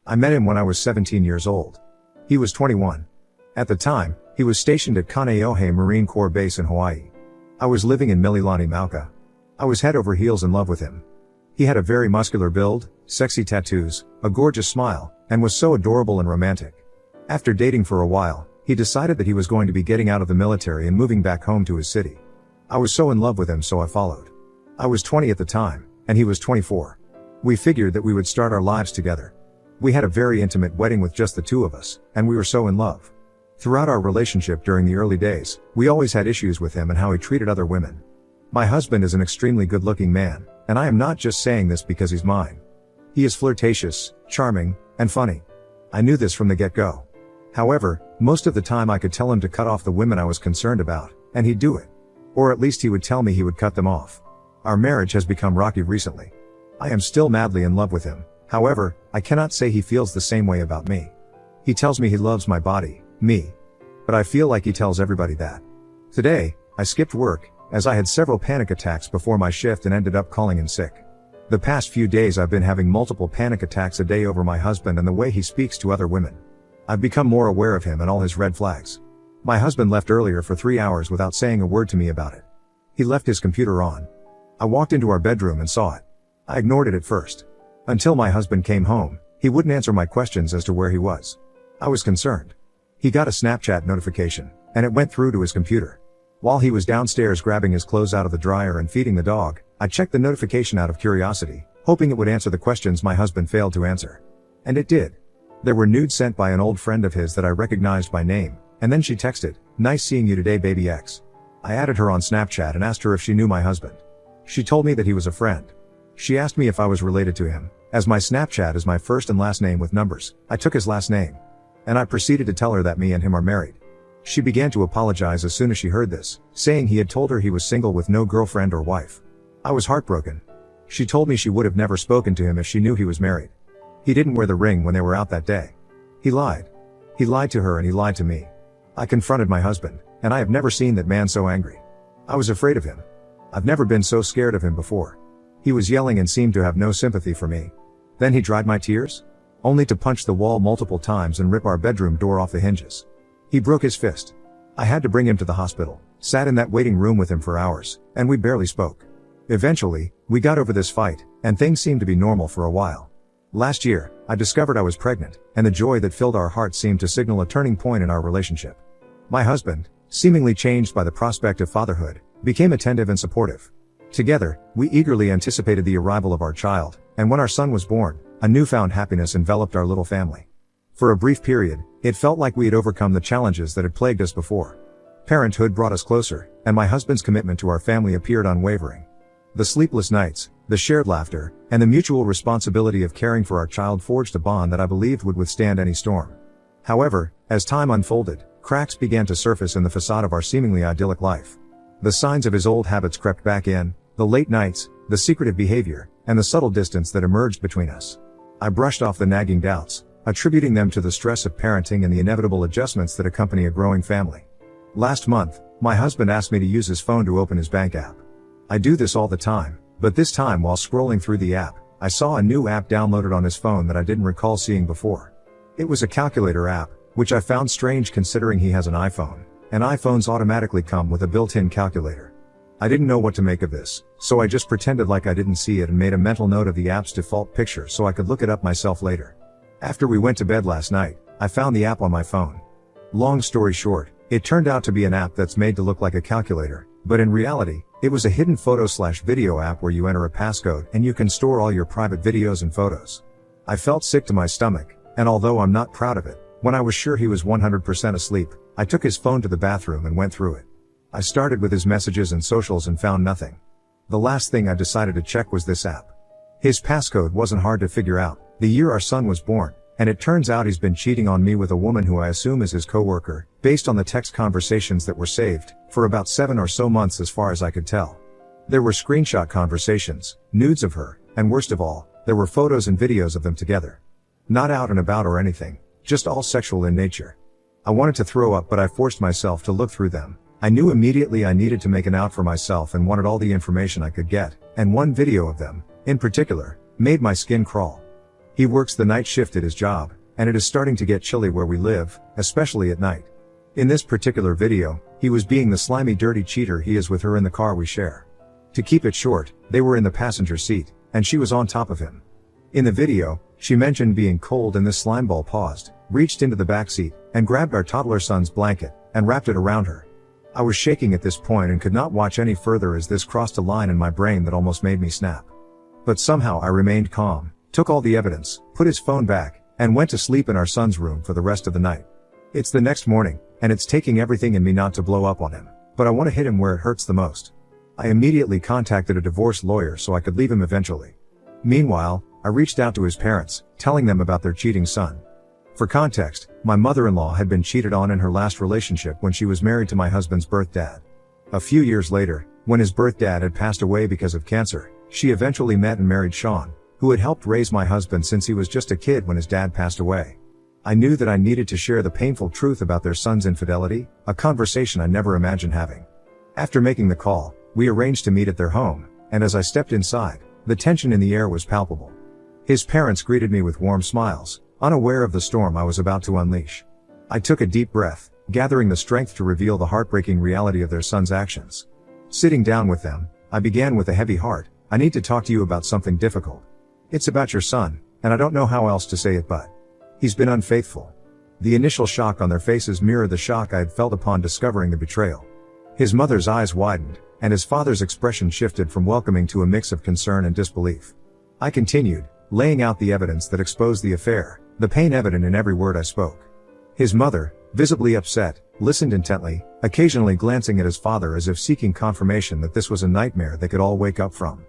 I met him when I was 17 years old. He was 21. At the time, he was stationed at Kaneohe Marine Corps Base in Hawaii. I was living in Mililani, Mauka. I was head over heels in love with him. He had a very muscular build, sexy tattoos, a gorgeous smile, and was so adorable and romantic. After dating for a while, he decided that he was going to be getting out of the military and moving back home to his city. I was so in love with him, so I followed. I was 20 at the time, and he was 24. We figured that we would start our lives together. We had a very intimate wedding with just the two of us, and we were so in love. Throughout our relationship during the early days, we always had issues with him and how he treated other women. My husband is an extremely good-looking man, and I am not just saying this because he's mine. He is flirtatious, charming, and funny. I knew this from the get-go. However, most of the time I could tell him to cut off the women I was concerned about, and he'd do it. Or at least he would tell me he would cut them off. Our marriage has become rocky recently. I am still madly in love with him. However, I cannot say he feels the same way about me. He tells me he loves my body, me. But I feel like he tells everybody that. Today, I skipped work, as I had several panic attacks before my shift and ended up calling in sick. The past few days I've been having multiple panic attacks a day over my husband and the way he speaks to other women. I've become more aware of him and all his red flags. My husband left earlier for 3 hours without saying a word to me about it. He left his computer on. I walked into our bedroom and saw it. I ignored it at first. Until my husband came home, he wouldn't answer my questions as to where he was. I was concerned. He got a Snapchat notification, and it went through to his computer. While he was downstairs grabbing his clothes out of the dryer and feeding the dog, I checked the notification out of curiosity, hoping it would answer the questions my husband failed to answer. And it did. There were nudes sent by an old friend of his that I recognized by name, and then she texted, "Nice seeing you today, baby X." I added her on Snapchat and asked her if she knew my husband. She told me that he was a friend. She asked me if I was related to him. As my Snapchat is my first and last name with numbers, I took his last name. And I proceeded to tell her that me and him are married. She began to apologize as soon as she heard this, saying he had told her he was single with no girlfriend or wife. I was heartbroken. She told me she would have never spoken to him if she knew he was married. He didn't wear the ring when they were out that day. He lied. He lied to her and he lied to me. I confronted my husband, and I have never seen that man so angry. I was afraid of him. I've never been so scared of him before. He was yelling and seemed to have no sympathy for me. Then he dried my tears, only to punch the wall multiple times and rip our bedroom door off the hinges. He broke his fist. I had to bring him to the hospital, sat in that waiting room with him for hours, and we barely spoke. Eventually, we got over this fight, and things seemed to be normal for a while. Last year, I discovered I was pregnant, and the joy that filled our hearts seemed to signal a turning point in our relationship. My husband, seemingly changed by the prospect of fatherhood, became attentive and supportive. Together, we eagerly anticipated the arrival of our child, and when our son was born, a newfound happiness enveloped our little family. For a brief period, it felt like we had overcome the challenges that had plagued us before. Parenthood brought us closer, and my husband's commitment to our family appeared unwavering. The sleepless nights, the shared laughter, and the mutual responsibility of caring for our child forged a bond that I believed would withstand any storm. However, as time unfolded, cracks began to surface in the facade of our seemingly idyllic life. The signs of his old habits crept back in, the late nights, the secretive behavior, and the subtle distance that emerged between us. I brushed off the nagging doubts, attributing them to the stress of parenting and the inevitable adjustments that accompany a growing family. Last month, my husband asked me to use his phone to open his bank app. I do this all the time, but this time while scrolling through the app, I saw a new app downloaded on his phone that I didn't recall seeing before. It was a calculator app, which I found strange considering he has an iPhone, and iPhones automatically come with a built-in calculator. I didn't know what to make of this, so I just pretended like I didn't see it and made a mental note of the app's default picture so I could look it up myself later. After we went to bed last night, I found the app on my phone. Long story short, it turned out to be an app that's made to look like a calculator, but in reality, it was a hidden photo/video app where you enter a passcode and you can store all your private videos and photos. I felt sick to my stomach, and although I'm not proud of it, when I was sure he was 100% asleep, I took his phone to the bathroom and went through it. I started with his messages and socials and found nothing. The last thing I decided to check was this app. His passcode wasn't hard to figure out, the year our son was born, and it turns out he's been cheating on me with a woman who I assume is his coworker, based on the text conversations that were saved, for about 7 or so months as far as I could tell. There were screenshot conversations, nudes of her, and worst of all, there were photos and videos of them together. Not out and about or anything, just all sexual in nature. I wanted to throw up but I forced myself to look through them. I knew immediately I needed to make an out for myself and wanted all the information I could get, and one video of them, in particular, made my skin crawl. He works the night shift at his job, and it is starting to get chilly where we live, especially at night. In this particular video, he was being the slimy dirty cheater he is with her in the car we share. To keep it short, they were in the passenger seat, and she was on top of him. In the video, she mentioned being cold and this slimeball paused, reached into the back seat, and grabbed our toddler son's blanket, and wrapped it around her. I was shaking at this point and could not watch any further as this crossed a line in my brain that almost made me snap. But somehow I remained calm, took all the evidence, put his phone back, and went to sleep in our son's room for the rest of the night. It's the next morning, and it's taking everything in me not to blow up on him, but I want to hit him where it hurts the most. I immediately contacted a divorce lawyer so I could leave him eventually. Meanwhile, I reached out to his parents, telling them about their cheating son. For context, my mother-in-law had been cheated on in her last relationship when she was married to my husband's birth dad. A few years later, when his birth dad had passed away because of cancer, she eventually met and married Sean, who had helped raise my husband since he was just a kid when his dad passed away. I knew that I needed to share the painful truth about their son's infidelity, a conversation I never imagined having. After making the call, we arranged to meet at their home, and as I stepped inside, the tension in the air was palpable. His parents greeted me with warm smiles, unaware of the storm I was about to unleash. I took a deep breath, gathering the strength to reveal the heartbreaking reality of their son's actions. Sitting down with them, I began with a heavy heart. I need to talk to you about something difficult. It's about your son, and I don't know how else to say it, but he's been unfaithful. The initial shock on their faces mirrored the shock I had felt upon discovering the betrayal. His mother's eyes widened, and his father's expression shifted from welcoming to a mix of concern and disbelief. I continued, laying out the evidence that exposed the affair, the pain evident in every word I spoke. His mother, visibly upset, listened intently, occasionally glancing at his father as if seeking confirmation that this was a nightmare they could all wake up from.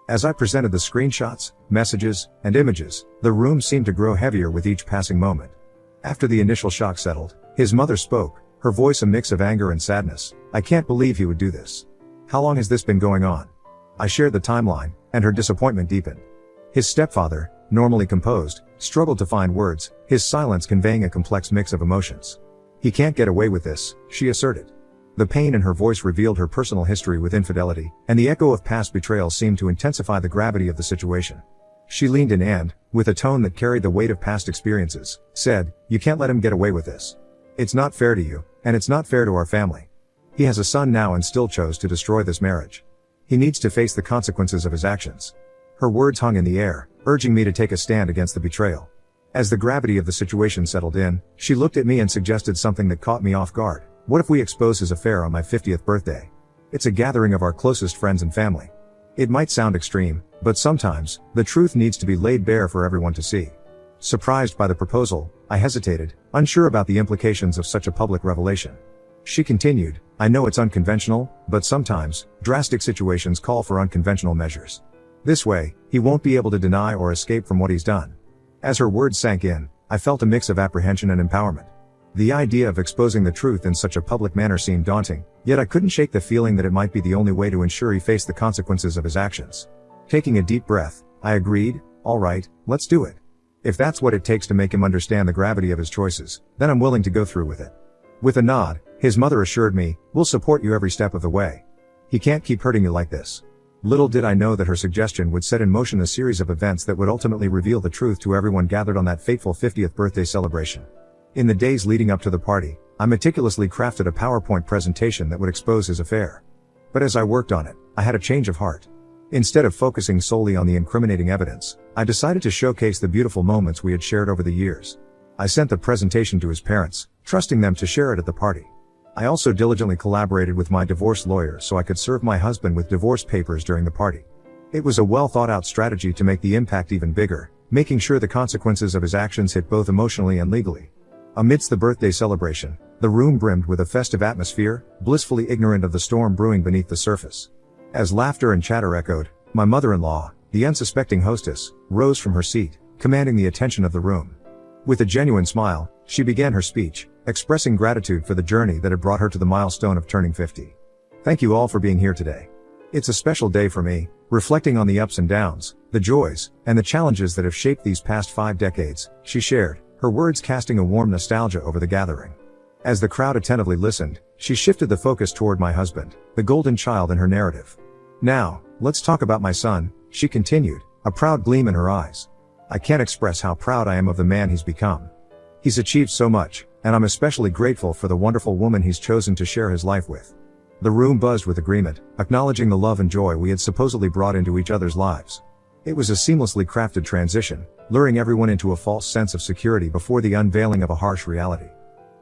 As I presented the screenshots, messages, and images, the room seemed to grow heavier with each passing moment. After the initial shock settled, his mother spoke, her voice a mix of anger and sadness. I can't believe he would do this. How long has this been going on? I shared the timeline, and her disappointment deepened. His stepfather, normally composed, struggled to find words, his silence conveying a complex mix of emotions. He can't get away with this, she asserted. The pain in her voice revealed her personal history with infidelity, and the echo of past betrayal seemed to intensify the gravity of the situation. She leaned in and, with a tone that carried the weight of past experiences, said, "You can't let him get away with this. It's not fair to you, and it's not fair to our family. He has a son now and still chose to destroy this marriage. He needs to face the consequences of his actions." Her words hung in the air, urging me to take a stand against the betrayal. As the gravity of the situation settled in, she looked at me and suggested something that caught me off guard. What if we expose his affair on my 50th birthday? It's a gathering of our closest friends and family. It might sound extreme, but sometimes, the truth needs to be laid bare for everyone to see. Surprised by the proposal, I hesitated, unsure about the implications of such a public revelation. She continued, "I know it's unconventional, but sometimes, drastic situations call for unconventional measures. This way, he won't be able to deny or escape from what he's done." As her words sank in, I felt a mix of apprehension and empowerment. The idea of exposing the truth in such a public manner seemed daunting, yet I couldn't shake the feeling that it might be the only way to ensure he faced the consequences of his actions. Taking a deep breath, I agreed, "All right, let's do it. If that's what it takes to make him understand the gravity of his choices, then I'm willing to go through with it." With a nod, his mother assured me, "We'll support you every step of the way. He can't keep hurting you like this." Little did I know that her suggestion would set in motion a series of events that would ultimately reveal the truth to everyone gathered on that fateful 50th birthday celebration. In the days leading up to the party, I meticulously crafted a PowerPoint presentation that would expose his affair. But as I worked on it, I had a change of heart. Instead of focusing solely on the incriminating evidence, I decided to showcase the beautiful moments we had shared over the years. I sent the presentation to his parents, trusting them to share it at the party. I also diligently collaborated with my divorce lawyer so I could serve my husband with divorce papers during the party. It was a well thought out strategy to make the impact even bigger, making sure the consequences of his actions hit both emotionally and legally. Amidst the birthday celebration, the room brimmed with a festive atmosphere, blissfully ignorant of the storm brewing beneath the surface. As laughter and chatter echoed, my mother-in-law, the unsuspecting hostess, rose from her seat, commanding the attention of the room. With a genuine smile, she began her speech, expressing gratitude for the journey that had brought her to the milestone of turning 50. "Thank you all for being here today. It's a special day for me, reflecting on the ups and downs, the joys, and the challenges that have shaped these past 5 decades, she shared, her words casting a warm nostalgia over the gathering. As the crowd attentively listened, she shifted the focus toward my husband, the golden child in her narrative. "Now, let's talk about my son," she continued, a proud gleam in her eyes. I can't express how proud I am of the man he's become. He's achieved so much, and I'm especially grateful for the wonderful woman he's chosen to share his life with. The room buzzed with agreement, acknowledging the love and joy we had supposedly brought into each other's lives. It was a seamlessly crafted transition, luring everyone into a false sense of security before the unveiling of a harsh reality.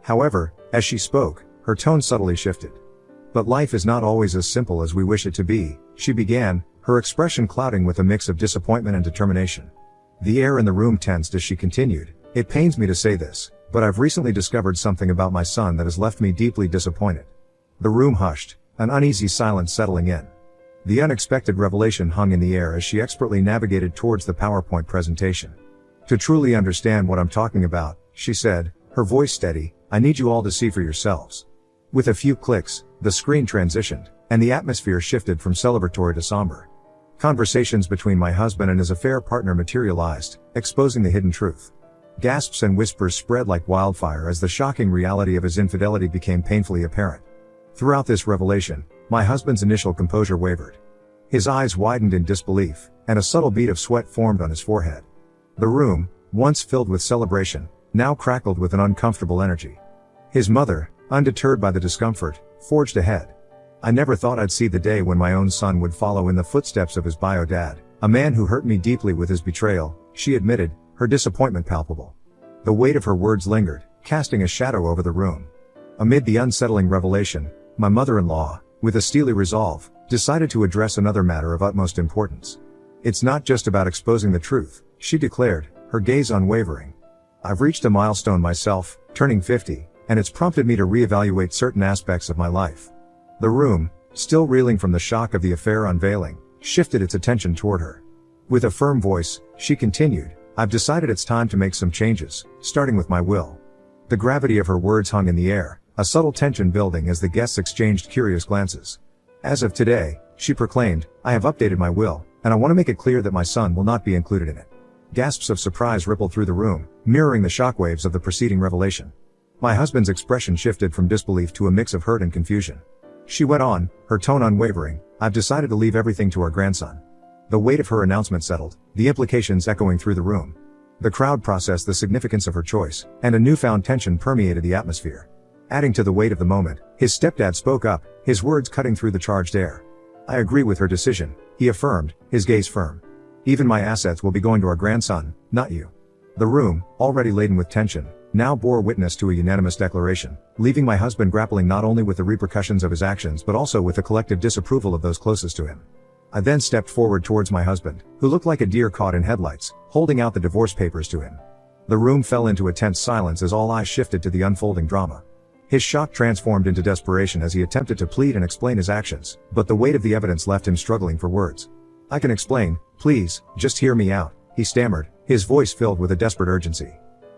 However, as she spoke, her tone subtly shifted. "But life is not always as simple as we wish it to be," she began, her expression clouding with a mix of disappointment and determination. The air in the room tensed as she continued, "It pains me to say this, but I've recently discovered something about my son that has left me deeply disappointed." The room hushed, an uneasy silence settling in. The unexpected revelation hung in the air as she expertly navigated towards the PowerPoint presentation. "To truly understand what I'm talking about," she said, her voice steady, "I need you all to see for yourselves." With a few clicks, the screen transitioned, and the atmosphere shifted from celebratory to somber. Conversations between my husband and his affair partner materialized, exposing the hidden truth. Gasps and whispers spread like wildfire as the shocking reality of his infidelity became painfully apparent. Throughout this revelation, my husband's initial composure wavered. His eyes widened in disbelief, and a subtle bead of sweat formed on his forehead. The room, once filled with celebration, now crackled with an uncomfortable energy. His mother, undeterred by the discomfort, forged ahead. "I never thought I'd see the day when my own son would follow in the footsteps of his bio dad, a man who hurt me deeply with his betrayal," she admitted, her disappointment palpable. The weight of her words lingered, casting a shadow over the room. Amid the unsettling revelation, my mother-in-law, with a steely resolve, decided to address another matter of utmost importance. "It's not just about exposing the truth," she declared, her gaze unwavering. "I've reached a milestone myself, turning 50, and it's prompted me to reevaluate certain aspects of my life." The room, still reeling from the shock of the affair unveiling, shifted its attention toward her. With a firm voice, she continued, "I've decided it's time to make some changes, starting with my will." The gravity of her words hung in the air, a subtle tension building as the guests exchanged curious glances. "As of today," she proclaimed, "I have updated my will, and I want to make it clear that my son will not be included in it." Gasps of surprise rippled through the room, mirroring the shockwaves of the preceding revelation. My husband's expression shifted from disbelief to a mix of hurt and confusion. She went on, her tone unwavering, "I've decided to leave everything to our grandson." The weight of her announcement settled, the implications echoing through the room. The crowd processed the significance of her choice, and a newfound tension permeated the atmosphere. Adding to the weight of the moment, his stepdad spoke up, his words cutting through the charged air. "I agree with her decision," he affirmed, his gaze firm. "Even my assets will be going to our grandson, not you." The room, already laden with tension, now bore witness to a unanimous declaration, leaving my husband grappling not only with the repercussions of his actions but also with the collective disapproval of those closest to him. I then stepped forward towards my husband, who looked like a deer caught in headlights, holding out the divorce papers to him. The room fell into a tense silence as all eyes shifted to the unfolding drama. His shock transformed into desperation as he attempted to plead and explain his actions, but the weight of the evidence left him struggling for words. "I can explain, please, just hear me out," he stammered, his voice filled with a desperate urgency.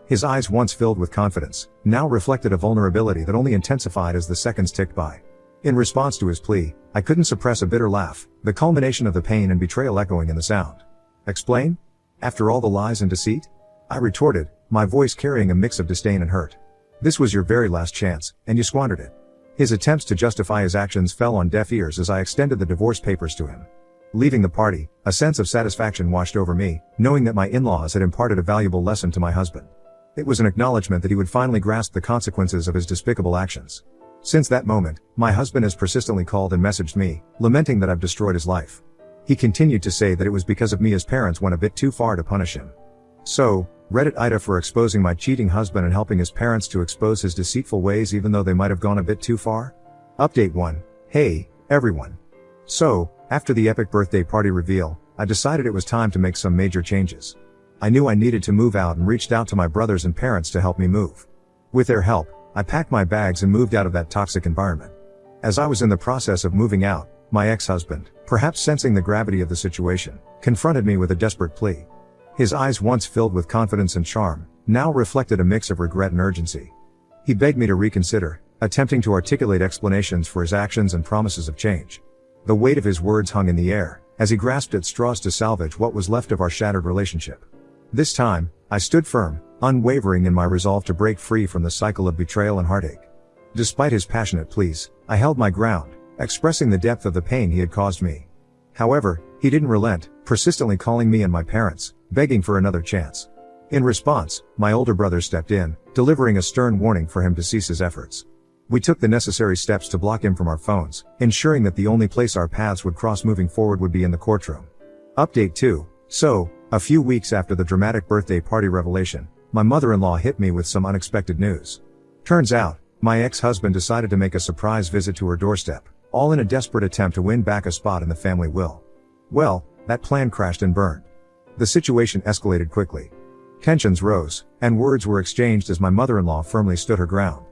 His eyes, once filled with confidence, now reflected a vulnerability that only intensified as the seconds ticked by. In response to his plea, I couldn't suppress a bitter laugh, the culmination of the pain and betrayal echoing in the sound. "Explain? After all the lies and deceit?" I retorted, my voice carrying a mix of disdain and hurt. "This was your very last chance, and you squandered it." His attempts to justify his actions fell on deaf ears as I extended the divorce papers to him. Leaving the party, a sense of satisfaction washed over me, knowing that my in-laws had imparted a valuable lesson to my husband. It was an acknowledgement that he would finally grasp the consequences of his despicable actions. Since that moment, my husband has persistently called and messaged me, lamenting that I've destroyed his life. He continued to say that it was because of me his parents went a bit too far to punish him. So, Reddit Ida for exposing my cheating husband and helping his parents to expose his deceitful ways even though they might have gone a bit too far? Update 1. Hey, everyone. So, after the epic birthday party reveal, I decided it was time to make some major changes. I knew I needed to move out and reached out to my brothers and parents to help me move. With their help, I packed my bags and moved out of that toxic environment. As I was in the process of moving out, my ex-husband, perhaps sensing the gravity of the situation, confronted me with a desperate plea. His eyes, once filled with confidence and charm, now reflected a mix of regret and urgency. He begged me to reconsider, attempting to articulate explanations for his actions and promises of change. The weight of his words hung in the air, as he grasped at straws to salvage what was left of our shattered relationship. This time, I stood firm, unwavering in my resolve to break free from the cycle of betrayal and heartache. Despite his passionate pleas, I held my ground, expressing the depth of the pain he had caused me. However, he didn't relent, persistently calling me and my parents, begging for another chance. In response, my older brother stepped in, delivering a stern warning for him to cease his efforts. We took the necessary steps to block him from our phones, ensuring that the only place our paths would cross moving forward would be in the courtroom. Update 2. So, a few weeks after the dramatic birthday party revelation, my mother-in-law hit me with some unexpected news. Turns out, my ex-husband decided to make a surprise visit to her doorstep, all in a desperate attempt to win back a spot in the family will. Well, that plan crashed and burned. The situation escalated quickly. Tensions rose, and words were exchanged as my mother-in-law firmly stood her ground.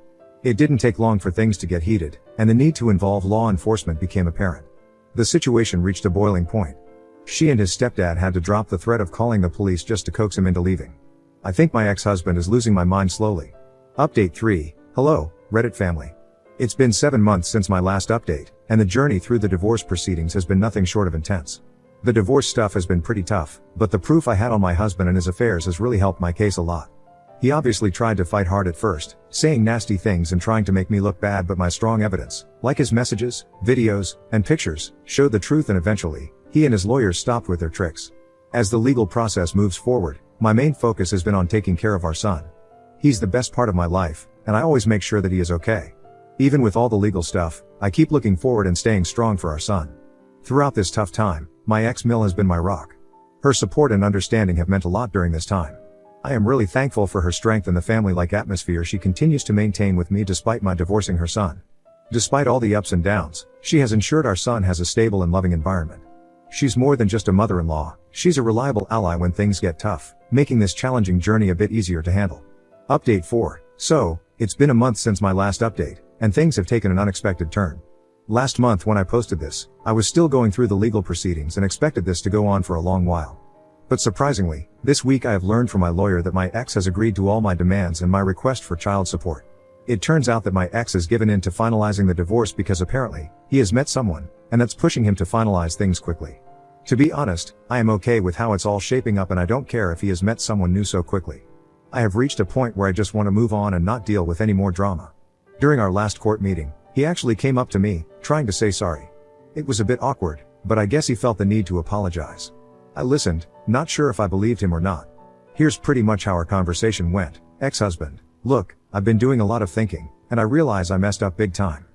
It didn't take long for things to get heated, and the need to involve law enforcement became apparent. The situation reached a boiling point. She and his stepdad had to drop the threat of calling the police just to coax him into leaving. I think my ex-husband is losing my mind slowly. Update 3. Hello, Reddit family. It's been 7 months since my last update, and the journey through the divorce proceedings has been nothing short of intense. The divorce stuff has been pretty tough, but the proof I had on my husband and his affairs has really helped my case a lot. He obviously tried to fight hard at first, saying nasty things and trying to make me look bad, but my strong evidence, like his messages, videos, and pictures, showed the truth, and eventually, he and his lawyers stopped with their tricks. As the legal process moves forward, my main focus has been on taking care of our son. He's the best part of my life, and I always make sure that he is okay. Even with all the legal stuff, I keep looking forward and staying strong for our son. Throughout this tough time, my ex-Mill has been my rock. Her support and understanding have meant a lot during this time. I am really thankful for her strength and the family-like atmosphere she continues to maintain with me despite my divorcing her son. Despite all the ups and downs, she has ensured our son has a stable and loving environment. She's more than just a mother-in-law, she's a reliable ally when things get tough, making this challenging journey a bit easier to handle. Update 4. So, it's been a month since my last update, and things have taken an unexpected turn. Last month when I posted this, I was still going through the legal proceedings and expected this to go on for a long while. But surprisingly, this week I have learned from my lawyer that my ex has agreed to all my demands and my request for child support. It turns out that my ex has given in to finalizing the divorce because apparently, he has met someone, and that's pushing him to finalize things quickly. To be honest, I am okay with how it's all shaping up, and I don't care if he has met someone new so quickly. I have reached a point where I just want to move on and not deal with any more drama. During our last court meeting, he actually came up to me, trying to say sorry. It was a bit awkward, but I guess he felt the need to apologize. I listened, not sure if I believed him or not. Here's pretty much how our conversation went. Ex-husband: look, I've been doing a lot of thinking, and I realize I messed up big time.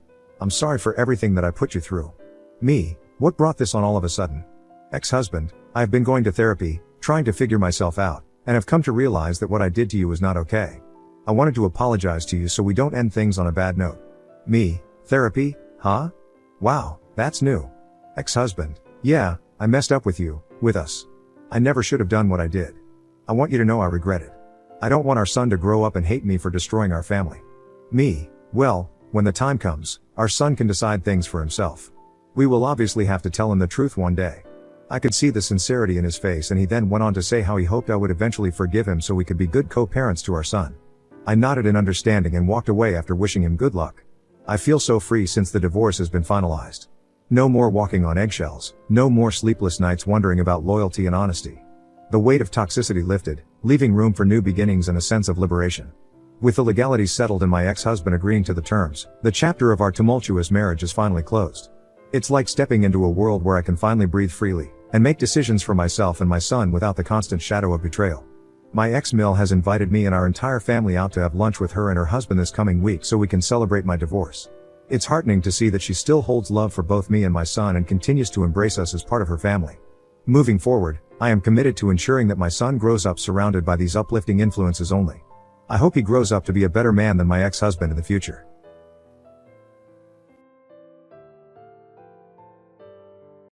I'm sorry for everything that I put you through. Me: what brought this on all of a sudden? Ex-husband: I've been going to therapy, trying to figure myself out, and have come to realize that what I did to you was not okay. I wanted to apologize to you so we don't end things on a bad note. Me: therapy, huh? Wow, that's new. Ex-husband: yeah, I messed up with you, with us. I never should have done what I did. I want you to know I regret it. I don't want our son to grow up and hate me for destroying our family. Me: well, when the time comes, our son can decide things for himself. We will obviously have to tell him the truth one day. I could see the sincerity in his face, and he then went on to say how he hoped I would eventually forgive him so we could be good co-parents to our son. I nodded in understanding and walked away after wishing him good luck. I feel so free since the divorce has been finalized. No more walking on eggshells, no more sleepless nights wondering about loyalty and honesty. The weight of toxicity lifted, leaving room for new beginnings and a sense of liberation. With the legalities settled and my ex-husband agreeing to the terms, the chapter of our tumultuous marriage is finally closed. It's like stepping into a world where I can finally breathe freely, and make decisions for myself and my son without the constant shadow of betrayal. My ex-Mill has invited me and our entire family out to have lunch with her and her husband this coming week so we can celebrate my divorce. It's heartening to see that she still holds love for both me and my son and continues to embrace us as part of her family. Moving forward, I am committed to ensuring that my son grows up surrounded by these uplifting influences only. I hope he grows up to be a better man than my ex-husband in the future.